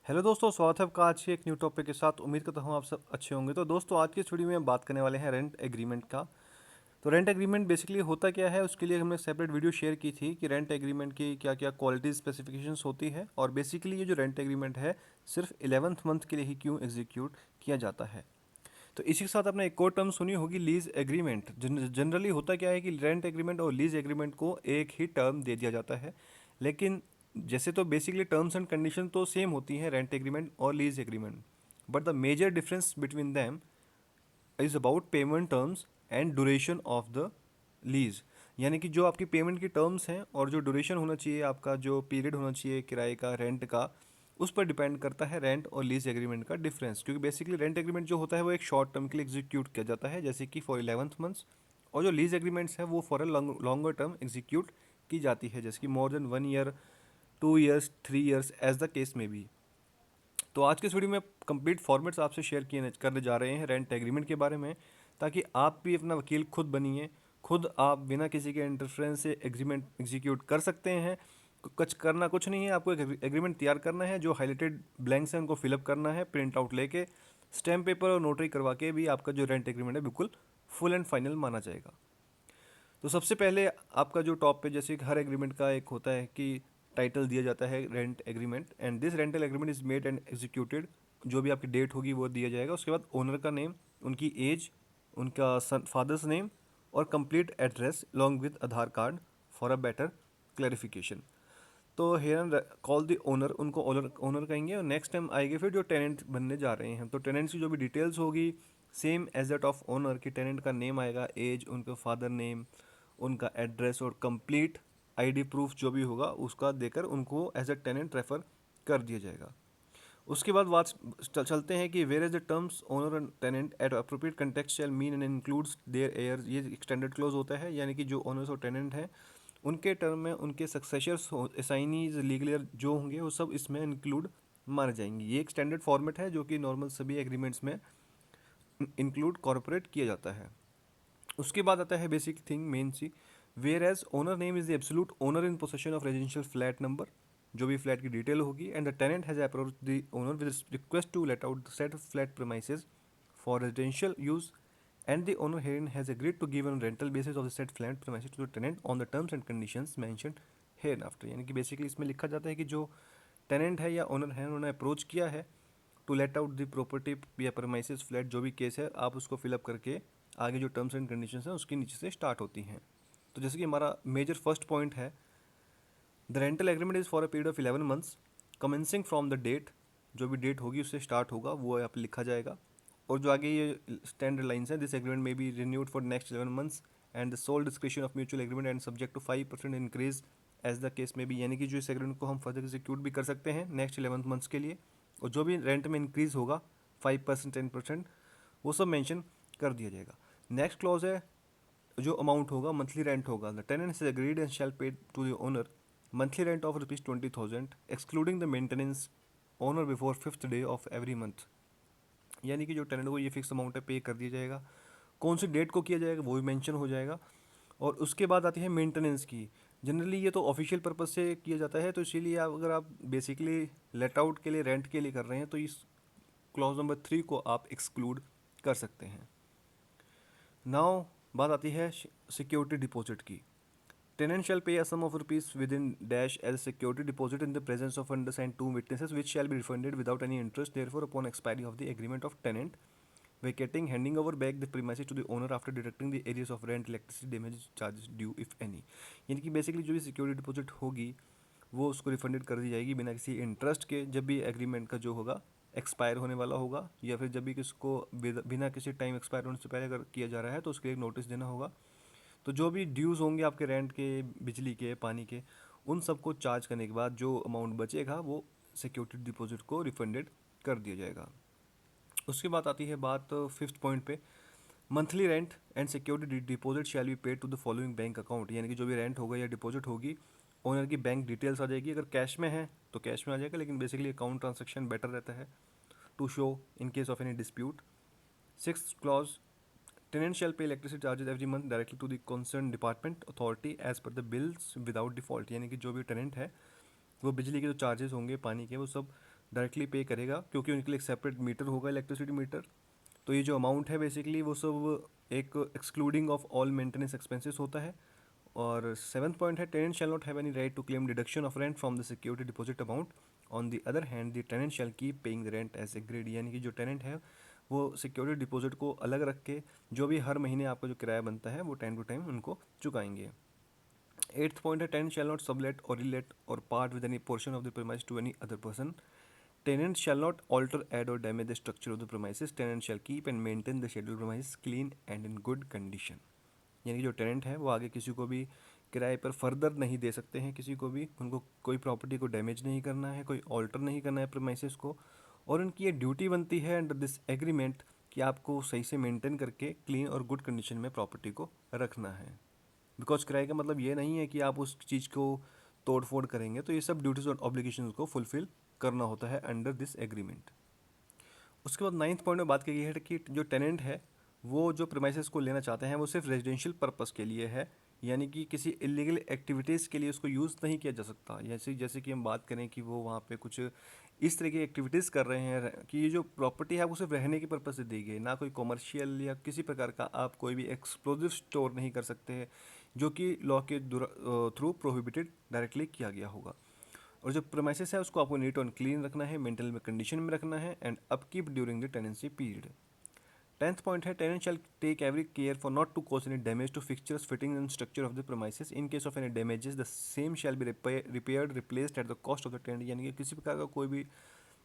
Hello दोस्तों, स्वागत है आपका आज के एक न्यू टॉपिक के साथ। उम्मीद करता हूँ आप सब अच्छे होंगे। तो दोस्तों, आज की इस वीडियो में हम बात करने वाले हैं रेंट एग्रीमेंट का। तो रेंट एग्रीमेंट बेसिकली होता क्या है, उसके लिए हमने सेपरेट वीडियो शेयर की थी कि रेंट एग्रीमेंट की क्या क्या क्वालिटी स्पेसिफिकेशंस होती है, और बेसिकली ये जो रेंट एग्रीमेंट है सिर्फ 11th मंथ के लिए ही क्यों एग्जीक्यूट किया जाता है। तो इसी के साथ आपने एक और टर्म सुनी होगी, लीज एग्रीमेंट। जनरली होता क्या है कि रेंट एग्रीमेंट और लीज एग्रीमेंट को एक ही टर्म दे दिया जाता है, लेकिन जैसे तो बेसिकली टर्म्स एंड कंडीशन तो सेम होती हैं रेंट एग्रीमेंट और lease agreement, but the major difference between them is about payment terms and duration of the lease. यानी कि जो आपकी पेमेंट की टर्म्स हैं और जो ड्यूरेशन होना चाहिए, आपका जो पीरियड होना चाहिए किराए का, रेंट का, उस पर डिपेंड करता है रेंट और लीज एग्रीमेंट का डिफरेंस। क्योंकि बेसिकली रेंट एग्रीमेंट जो होता है वो एक शॉर्ट टर्म के लिए एग्जीक्यूट किया जाता है, जैसे कि फॉर 11th मंथ्स, और जो लीज एग्रीमेंट्स है वो for a longer term execute की जाती है, जैसे कि more than 1 year, 2 years, 3 years, as the case में भी। तो आज के इस वीडियो में कंप्लीट फॉर्मेट्स आपसे शेयर किए करने जा रहे हैं रेंट एग्रीमेंट के बारे में, ताकि आप भी अपना वकील खुद बनिए, खुद आप बिना किसी के इंटरफेरेंस से एग्रीमेंट एग्जीक्यूट कर सकते हैं। कुछ नहीं है, आपको एक एग्रीमेंट तैयार करना है, जो हाईलाइटेड ब्लैंक्स हैं उनको फिलअप करना है, प्रिंट आउट लेके स्टैम्प पेपर और नोटरी करवा के भी आपका जो रेंट एग्रीमेंट है बिल्कुल फुल एंड फाइनल माना जाएगा। तो सबसे पहले आपका जो टॉप पे, जैसे कि हर एग्रीमेंट का एक होता है कि टाइटल दिया जाता है rent agreement, and this rental agreement is made and executed. जो भी आपकी डेट होगी वो दिया जाएगा। उसके बाद ओनर का नेम, उनकी एज, उनका सन फादर्स नेम और complete address long with Aadhaar card for a better clarification. तो हेयर कॉल द ओनर, उनको ओनर ओनर कहेंगे। और नेक्स्ट टाइम आएंगे फिर जो टेनेंट बनने जा रहे हैं, तो टेनेंट्स की जो भी डिटेल्स होगी same as that of owner, की टेनेंट का नेम आएगा, एज, उनका फादर नेम, उनका एड्रेस और कंप्लीट आईडी प्रूफ जो भी होगा उसका देकर उनको एज अ टेनेंट रेफर कर दिया जाएगा। उसके बाद बात चलते हैं कि where is the terms owner and tenant at appropriate context shall mean and includes their heirs. ये एक्सटेंडेड क्लोज होता है, यानी कि जो ओनर्स और टेनेंट हैं उनके टर्म में उनके सक्सेशर्स, असाइनीज, लीगल जो होंगे वो सब इसमें इंक्लूड माने जाएंगे। ये एक स्टैंडर्ड फॉर्मेट है जो कि नॉर्मल सभी एग्रीमेंट्स में इंक्लूड कॉर्पोरेट किया जाता है। उसके बाद आता है basic thing main C, whereas owner name is the absolute owner in possession of residential flat number, जो भी फ्लैट की डिटेल होगी, and the tenant has approach the owner with request to let out the said of flat premises for residential use, and the owner herein has agreed to give on rental basis of the said flat premises to the tenant on the terms and conditions mentioned hereinafter। यानी कि basically इसमें लिखा जाता है कि जो tenant है या ओनर है उन्होंने अप्रोच किया है to let out the property या premises फ्लैट, जो भी केस है आप उसको फिलअप करके आगे जो टर्म्स एंड कंडीशंस हैं उसके नीचे से स्टार्ट होती हैं। तो जैसे कि हमारा मेजर फर्स्ट पॉइंट है, the rental agreement is for a period of 11 months commencing from the date. जो भी डेट होगी उससे स्टार्ट होगा वो यहाँ पे लिखा जाएगा। और जो आगे ये स्टैंडर्ड लाइन्स हैं, दिस एग्रीमेंट में be renewed for next 11 months and the sole discretion of mutual agreement and subject to 5% increase as the case में भी। यानी कि जो इस एग्रीमेंट को हम फर्दर एग्जीक्यूट भी कर सकते हैं नेक्स्ट 11 मंथ्स के लिए, और जो भी रेंट में इंक्रीज होगा 5%, 10%, वो सब मेंशन कर दिया जाएगा। नेक्स्ट क्लॉज है, जो अमाउंट होगा मंथली रेंट होगा, the tenant is agreed and shall pay to the owner monthly rent of ₹20,000 excluding the maintenance owner before 5th day of every month. यानी कि जो टेनेंट को ये फिक्स अमाउंट है पे कर दिया जाएगा, कौन सी डेट को किया जाएगा वो भी मेंशन हो जाएगा। और उसके बाद आती है मेंटेनेंस की। जनरली ये तो ऑफिशियल पर्पज से किया जाता है, तो इसीलिए अगर आप बेसिकली लेट आउट के लिए, रेंट के लिए कर रहे हैं, तो इस क्लॉज नंबर 3 को आप एक्सक्लूड कर सकते हैं। नाउ बात आती है सिक्योरिटी डिपॉजिट की। Tenant shall pay a sum of rupees within dash as security deposit in the presence of undersigned two witnesses, which shall be refunded without any interest. Therefore, upon expiry of the agreement of tenant vacating, handing over back the premises to the owner after deducting the areas of rent, electricity, damage charges due if any। यानी कि basically जो भी security deposit होगी वो उसको refunded कर दी जाएगी बिना किसी इंटरेस्ट के, जब भी एग्रीमेंट का जो होगा एक्सपायर होने वाला होगा, या फिर जब भी किसको बिना किसी टाइम एक्सपायर होने से पहले अगर किया जा रहा है तो उसके लिए एक नोटिस देना होगा। तो जो भी ड्यूज़ होंगे आपके रेंट के, बिजली के, पानी के, उन सबको चार्ज करने के बाद जो अमाउंट बचेगा वो सिक्योरिटी डिपॉजिट को रिफंडेड कर दिया जाएगा। उसके बाद आती है बात 5th पॉइंट पे, monthly rent and security deposit shall be paid to the following bank account. यानी कि जो भी रेंट होगा या डिपॉजिट होगी, ओनर की बैंक डिटेल्स आ जाएगी। अगर कैश में है तो कैश में आ जाएगा, लेकिन बेसिकली अकाउंट ट्रांजेक्शन बेटर रहता है to show in case of any dispute. 6th clause, tenant shall pay electricity charges every month directly to the concerned department authority as per the bills without default। यानी कि जो भी tenant है वो बिजली के जो चार्जेस होंगे, पानी के, वो सब डायरेक्टली पे करेगा, क्योंकि उनके लिए एक सेपरेट मीटर होगा, इलेक्ट्रिसिटी मीटर। तो ये जो अमाउंट है बेसिकली वो सब एक excluding of all maintenance expenses होता है। और सेवन्थ पॉइंट है, tenant shall not have any right to claim deduction of rent from the security deposit amount. On the other hand the tenant shall keep paying the rent as agreed, यानी कि जो tenant है वो security deposit को अलग रख के जो भी हर महीने आपका जो किराया बनता है वो टाइम टू टाइम उनको चुकाएंगे। एट्थ पॉइंट है, tenant shall not sublet or relet or part with any portion of the premise to any other person. Tenant shall not alter, add or damage the structure of the premises. Tenant shall keep and maintain the scheduled premises clean and in good condition. यानी कि जो tenant है वो आगे किसी को भी किराए पर फर्दर नहीं दे सकते हैं, किसी को भी उनको कोई प्रॉपर्टी को डैमेज नहीं करना है, कोई ऑल्टर नहीं करना है प्रीमाइसेस को। और उनकी ये ड्यूटी बनती है अंडर दिस एग्रीमेंट कि आपको सही से मेंटेन करके क्लीन और गुड कंडीशन में प्रॉपर्टी को रखना है। बिकॉज किराए का मतलब ये नहीं है कि आप उस चीज़ को तोड़ फोड़ करेंगे, तो ये सब ड्यूटीज और ऑब्लिगेशंस को फुलफिल करना होता है अंडर दिस एग्रीमेंट। उसके बाद नाइन्थ पॉइंट में बात की गई है कि जो टेनेंट है वो जो प्रीमाइसेस को लेना चाहते हैं वो सिर्फ रेजिडेंशियल पर्पस के लिए है, यानी कि किसी इलीगल एक्टिविटीज़ के लिए उसको यूज़ नहीं किया जा सकता। जैसे जैसे कि हम बात करें कि वो वहाँ पे कुछ इस तरह की एक्टिविटीज़ कर रहे हैं कि ये जो प्रॉपर्टी है वो सिर्फ रहने के पर्पज़ से दी गई, ना कोई कॉमर्शियल या किसी प्रकार का आप कोई भी एक्सप्लोजिव स्टोर नहीं कर सकते हैं जो कि लॉ के थ्रू प्रोहिबिटेड डायरेक्टली किया गया होगा। और जो प्रोमाइसेस है उसको आपको नीट एंड क्लीन रखना है, मेंटेन में कंडीशन में रखना है and upkeep during the tenancy period. Tenth point है, tenant shall take every care for not to cause any damage to fixtures fitting and structure of the premises. In case of any damages the same shall be repaired replaced at the cost of the tenant, यानी कि किसी प्रकार का कोई भी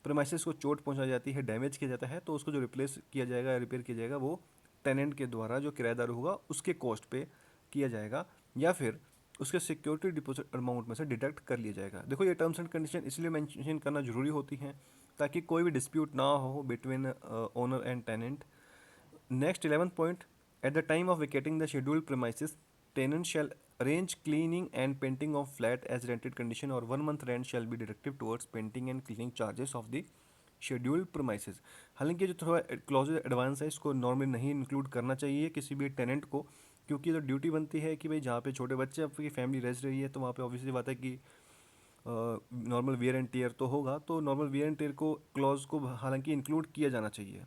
प्रोमाइसेस को चोट पहुंचाई जाती है, डैमेज किया जाता है, तो उसको जो रिप्लेस किया जाएगा, रिपेयर किया जाएगा, वो टेनेंट के द्वारा जो किराएदार होगा उसके कॉस्ट पे किया जाएगा, या फिर उसके सिक्योरिटी डिपॉजिट अमाउंट में से डिडक्ट कर लिया जाएगा। देखो ये टर्म्स एंड कंडीशन इसलिए मेंशन करना जरूरी होती हैं ताकि कोई भी डिस्प्यूट ना हो between owner and tenant. Next, 11th point. At the time of vacating the scheduled premises, tenant shall arrange cleaning and painting of flat as rented condition, or 1 month rent shall be deducted towards painting and cleaning charges of the scheduled premises. हालांकि जो थोड़ा clause advance है इसको normally नहीं include करना चाहिए किसी भी टेनेंट को, क्योंकि जो ड्यूटी बनती है कि भाई जहाँ पे छोटे बच्चे आपकी फैमिली रह रही है तो वहाँ पे ऑब्वियसली बात है कि नॉर्मल वियर एंड टेयर तो होगा, तो नॉर्मल वियर एंड टेयर को क्लॉज को हालांकि इंक्लूड किया जाना चाहिए,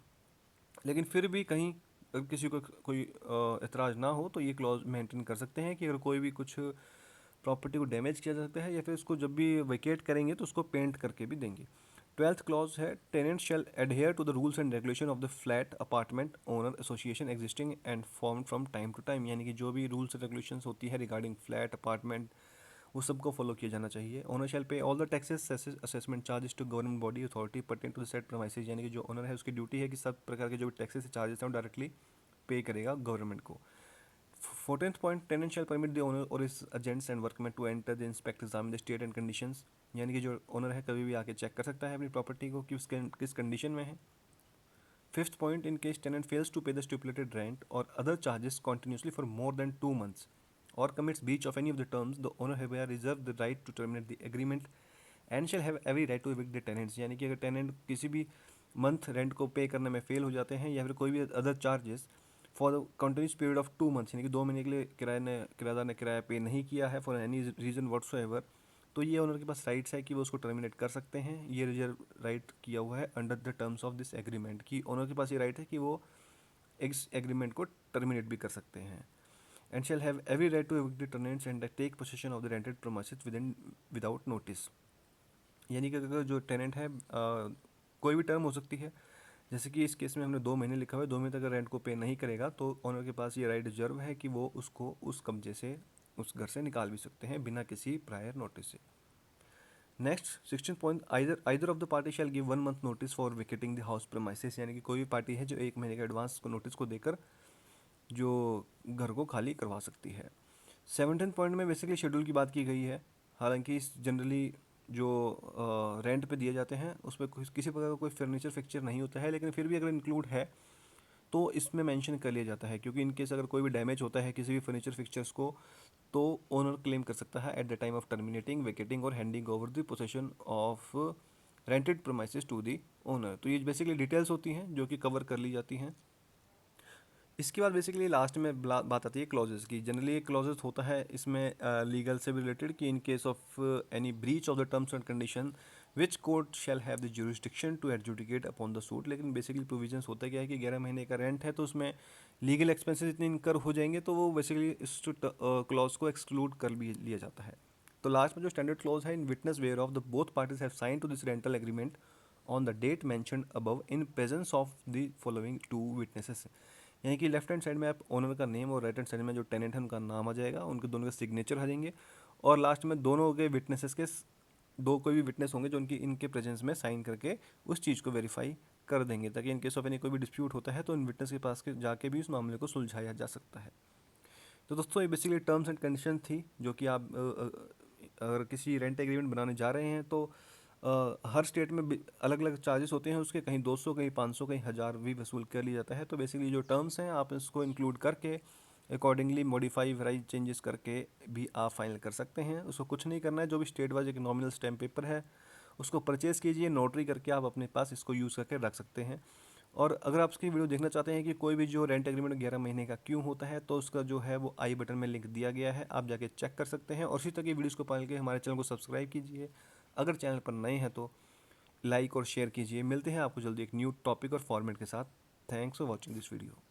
लेकिन फिर भी कहीं अगर किसी को कोई एतराज़ ना हो तो ये क्लॉज मेंटेन कर सकते हैं कि अगर कोई भी कुछ प्रॉपर्टी को डैमेज किया जा सकता है या फिर उसको जब भी वेकेट करेंगे तो उसको पेंट करके भी देंगे। ट्वेल्थ क्लॉज है, tenant shall adhere to the rules and regulation of the flat apartment owner association existing and form from time to time, यानी कि जो भी रूल्स एंड रेगुलेशंस होती है रिगार्डिंग फ्लैट अपार्टमेंट वो सबको फॉलो किया जाना चाहिए। Owner shall pay all the taxes assessment charges to government body authority pertain to the said premises, यानी कि जो ओनर है उसकी ड्यूटी है कि सब प्रकार के जो भी टैक्सेस चार्जेस हैं वो डायरेक्टली पे करेगा गवर्नमेंट को। 14th point, tenant shall permit the owner or his agents and workman to enter the inspect examine the state and conditions, यानी कि जो ओनर है कभी भी आके चेक कर सकता है अपनी प्रॉपर्टी को कि उसके किस कंडीशन में है। Fifth point, in case tenant fails to pay the stipulated rent or other charges continuously for more than 2 months or commits breach of any of the terms, the owner hereby reserve the right to terminate the agreement and shall have every right to evict the tenants, यानी कि अगर tenant किसी भी month rent को पे करने में fail हो जाते हैं या फिर कोई भी other charges for the continuous period of 2 months, यानी कि 2 महीने के लिए किराएदार ने किराया पे नहीं किया है फॉर एनी रीज़न व्हाटसोएवर, तो ये ओनर के पास राइट्स है कि वो उसको टर्मिनेट कर सकते हैं। ये रिजर्व राइट किया हुआ है under the terms of this agreement कि ओनर के पास ये राइट है कि वो इस एग्रीमेंट को टर्मिनेट भी कर सकते हैं। And shall have every right to evict the tenants and take possession of the rented premises without notice, यानी कि अगर जो टेनेंट है कोई भी टर्म हो सकती है, जैसे कि इस केस में हमने 2 महीने लिखा हुआ है, 2 महीने तक अगर रेंट को पे नहीं करेगा तो ओनर के पास ये राइट रिजर्व है कि वो उसको उस कब्जे से उस घर से निकाल भी सकते हैं बिना किसी प्रायर नोटिस से। Next 16 point, either of the party shall give 1 month notice for vacating the house premises, यानी कि कोई भी पार्टी है जो 1 महीने का एडवांस को नोटिस को देकर जो घर को खाली करवा सकती है। 17 पॉइंट में बेसिकली शेड्यूल की बात की गई है, हालांकि जनरली जो रेंट पे दिए जाते हैं उसमें किसी प्रकार का कोई फर्नीचर फिक्सचर नहीं होता है, लेकिन फिर भी अगर इंक्लूड है तो इसमें मेंशन कर लिया जाता है, क्योंकि इन केस अगर कोई भी डैमेज होता है किसी भी फर्नीचर फिक्सचर्स को तो ओनर क्लेम कर सकता है at the time of terminating vacating और handing over the possession of rented premises to the owner. तो ये बेसिकली डिटेल्स होती हैं जो कि कवर कर ली जाती हैं। इसके बाद बेसिकली लास्ट में बात आती है क्लॉजेस की। जनरली एक क्लॉजेस होता है इसमें लीगल से भी रिलेटेड कि in case of any breach of the terms and condition which court shall have the jurisdiction to adjudicate upon the suit. लेकिन बेसिकली प्रोविजंस होता क्या है कि 11 महीने का रेंट है तो उसमें लीगल एक्सपेंसेस इतने इनकर हो जाएंगे तो वो बेसिकली इस क्लॉज को एक्सक्लूड कर भी लिया जाता है। तो लास्ट में जो स्टैंडर्ड क्लॉज है, in witness whereof the both parties have sign to this rental agreement on the date mentioned above in presence of the following two witnesses. यानी कि लेफ्ट हैंड साइड में आप owner का name और right hand side में जो tenant है उनका नाम आ जाएगा, उनके दोनों के सिग्नेचर आ जाएंगे और लास्ट में दोनों के विटनेसेस के दो कोई भी विटनेस होंगे जो उनकी इनके प्रेजेंस में साइन करके उस चीज़ को वेरीफाई कर देंगे, ताकि इन केस ऑफ एनी कोई भी डिस्प्यूट होता है तो इन विटनेस के पास के जाके भी उस मामले को सुलझाया जा सकता है। तो दोस्तों ये बेसिकली टर्म्स एंड कंडीशन थी जो कि आप अगर किसी रेंट एग्रीमेंट बनाने जा रहे हैं तो हर स्टेट में अलग अलग चार्जेस होते हैं उसके, कहीं 200 कहीं 500 कहीं 1000 भी वसूल कर लिया जाता है। तो बेसिकली जो टर्म्स हैं आप इसको इंक्लूड करके अकॉर्डिंगली मॉडिफाई वेराइज चेंजेस करके भी आप फाइनल कर सकते हैं। उसको कुछ नहीं करना है, जो भी स्टेट वाइज एक नॉमिनल स्टैम्प पेपर है उसको परचेज़ कीजिए, नोटरी करके आप अपने पास इसको यूज़ करके रख सकते हैं। और अगर आप इसकी वीडियो देखना चाहते हैं कि कोई भी जो रेंट एग्रीमेंट 11 महीने का क्यों होता है तो उसका जो है वो आई बटन में लिंक दिया गया है, आप जाके चेक कर सकते हैं। और इसी तरह की वीडियोज़ को पाने के लिए हमारे चैनल को सब्सक्राइब कीजिए। अगर चैनल पर नए हैं तो लाइक और शेयर कीजिए। मिलते हैं आपको जल्दी एक न्यू टॉपिक और फॉर्मेट के साथ। Thanks for watching this video.